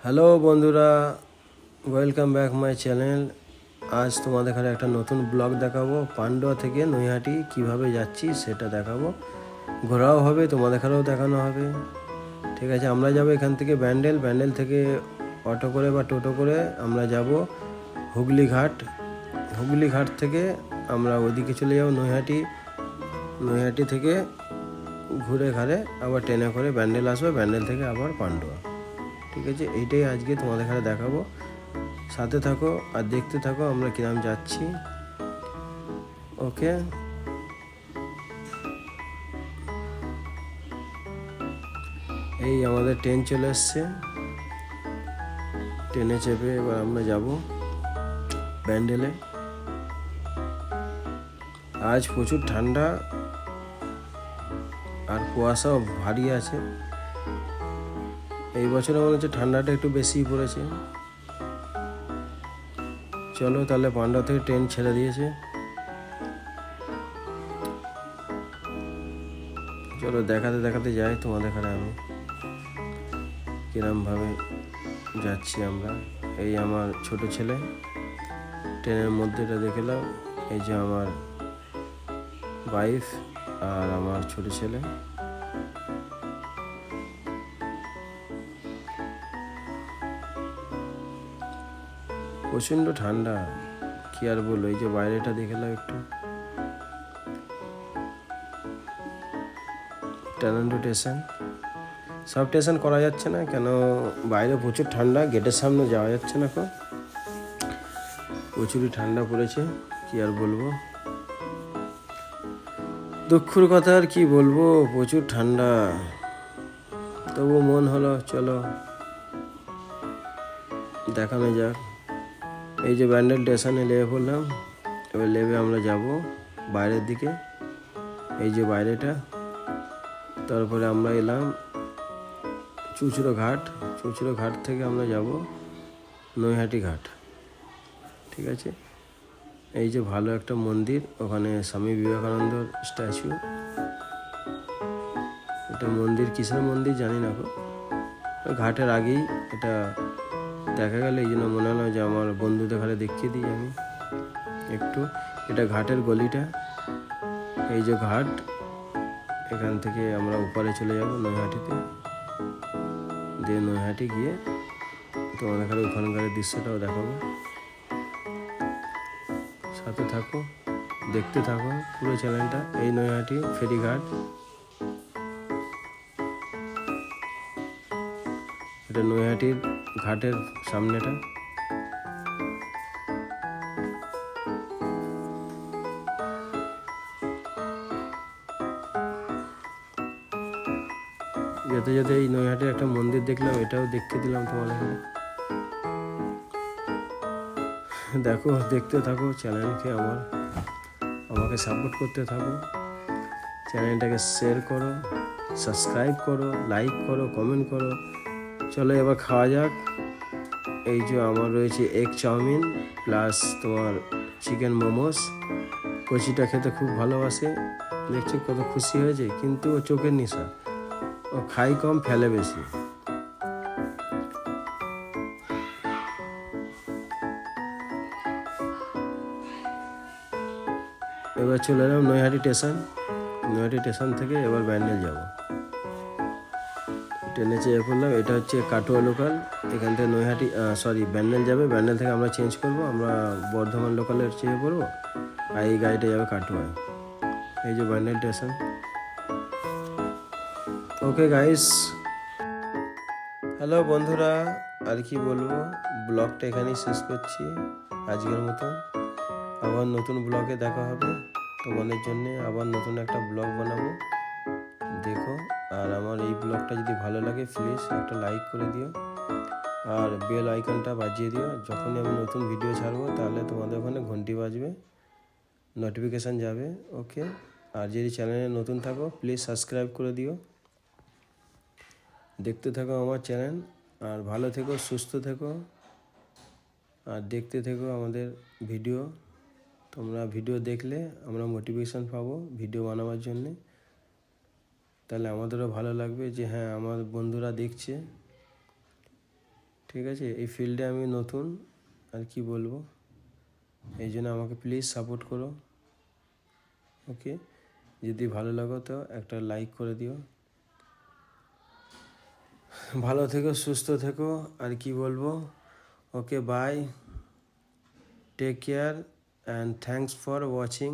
Hello বন্ধুরা, welcome back my channel. আজ তোমাদের এখানে একটা নতুন ব্লগ দেখাবো। পান্ডুয়া থেকে নৈহাটি কিভাবে যাচ্ছি সেটা দেখাবো। ঘোরাও হবে, তোমাদের এখানেও দেখানো হবে। ঠিক আছে, আমরা যাব এখান থেকে ব্যান্ডেল থেকে অটো করে বা টোটো করে আমরা যাব হুগলি ঘাট থেকে আমরা ওইদিকে চলে যাব নৈহাটি থেকে ঘুরে ঘাড়ে আবার ট্রেনে করে ব্যান্ডেল আসবো, ব্যান্ডেল থেকে আবার পান্ডুয়া। ঠিক আছে, এইটাই আজকে তোমাদের এখানে দেখাবো। সাথে থাকো আর দেখতে থাকো আমরা কিরাম যাচ্ছি। ওকে, এই আমাদের ট্রেন চলে এসছে। ট্রেনে চেপে এবার আমরা যাব ব্যান্ডেলে। আজ প্রচুর ঠান্ডা আর কুয়াশাও ভারী আছে। এই বছরে মনে হচ্ছে ঠান্ডাটা একটু বেশিই পড়েছে। চলো তাহলে, পান্ডুয়া থেকে ট্রেন ছেড়ে দিয়েছে। চলো দেখাতে যাই তোমাদের এখানে আমি কিরমভাবে যাচ্ছি আমরা। এই আমার ছোট ছেলে ট্রেনের মধ্যে, এটা দেখে নাও। এই যে আমার ওয়াইফ আর আমার ছোট ছেলে। প্রচণ্ড ঠান্ডা, কি আর বলবো। এই যে বাইরেটা দেখে নাও একটু। টার্নান্ডো স্টেশন, সব স্টেশন করা যাচ্ছে না কেন, বাইরে প্রচুর ঠান্ডা, গেটের সামনে যাওয়া যাচ্ছে না। প্রচুরই ঠান্ডা পড়েছে, কি আর বলবো। দুঃখের কথা আর কি বলবো, প্রচুর ঠান্ডা। তবু মন হলো চলো দেখানো যাক। এই যে ব্যান্ডেল স্টেশনে লেবে পড়লাম। এবার লেবে আমরা যাব বাইরের দিকে। এই যে বাইরেটা, তারপরে আমরা এলাম চুঁচুড়ো ঘাট থেকে আমরা যাব নৈহাটি ঘাট। ঠিক আছে, এই যে ভালো একটা মন্দির, ওখানে স্বামী বিবেকানন্দর স্ট্যাচু। এটা মন্দির, কিসের মন্দির জানি না গো। ঘাটের আগেই এটা দেখা গেল, এই জন্য মনে হলো যে আমার বন্ধুদের ঘরে দেখিয়ে দিই আমি একটু। এটা ঘাটের গলিটা, এই যে ঘাট। এখান থেকে আমরা উপরে চলে যাব নৈহাটিতে, দিয়ে নৈহাটি গিয়ে তোমাদের ঘরে ওখানকার দৃশ্যটাও দেখাবো। সাথে থাকো, দেখতে থাকো পুরো চ্যানেলটা। এই নৈহাটি ফেরিঘাট, এটা নৈহাটির ঘাটের সামনেটা। যেতে এই নৈহাটির একটা মন্দির দেখলাম, এটাও দেখতে দিলাম তোমাদেরকে। দেখো, দেখতে থাকো চ্যানেলকে, আমাকে সাপোর্ট করতে থাকো। চ্যানেলটাকে শেয়ার করো, সাবস্ক্রাইব করো, লাইক করো, কমেন্ট করো। চলো এবার খাওয়া যাক। এই যে আমার রয়েছে এগ চাউমিন প্লাস তোমার চিকেন মোমোস। কচিটা খেতে খুব ভালোবাসে, দেখছি কত খুশি হয়েছে। কিন্তু ও চোখের নেশা, ও খাই কম ফেলে বেশি। এবার চলে এলাম নৈহাটি স্টেশন থেকে এবার ব্যান্ডেল যাব। ট্রেনে চেয়ে পড়লাম। এটা হচ্ছে কাটোয়া লোকাল, এখান থেকে নৈহাটি ব্যান্ডেল যাবে। ব্যান্ডেল থেকে আমরা চেঞ্জ করব, আমরা বর্ধমান লোকালের চেয়ে পড়বো, আর এই গাড়িটা যাবে কাটোয়ায়। এই যে Bandel station. Okay guys, hello বন্ধুরা, আর কি বলবো, ব্লগটা এখানেই শেষ করছি আজকের মতো। আবার নতুন ব্লগে দেখা হবে তোমাদের জন্যে। আবার নতুন একটা ব্লগ বানাবো, দেখো। আর আমার এই ব্লগটা যদি ভালো লাগে প্লিজ একটা লাইক করে দিও, আর বেল আইকনটা বাজিয়ে দিও। যখনই আমি নতুন ভিডিও ছাড়বো তাহলে তোমাদের ওখানে ঘন্টি বাজবে, নোটিফিকেশান যাবে। ওকে, আর যদি চ্যানেলে নতুন থাকো প্লিজ সাবস্ক্রাইব করে দিও। দেখতে থাকো আমার চ্যানেল, আর ভালো থেকো, সুস্থ থেকো, আর দেখতে থেকো আমাদের ভিডিও। তোমরা ভিডিও দেখলে আমরা মোটিভেশন পাবো ভিডিও বানাবার জন্যে। তাহলে আমাদেরও ভালো লাগবে যে হ্যাঁ, আমার বন্ধুরা দেখছে। ঠিক আছে, এই ফিল্ডে আমি নতুন, আর কি বলবো, এই জন্য আমাকে প্লিজ সাপোর্ট করো। ওকে, যদি ভালো লাগো তো একটা লাইক করে দিও। ভালো থেকো, সুস্থ থেকো, আর কি বলবো। Okay, bye, take care and thanks for watching.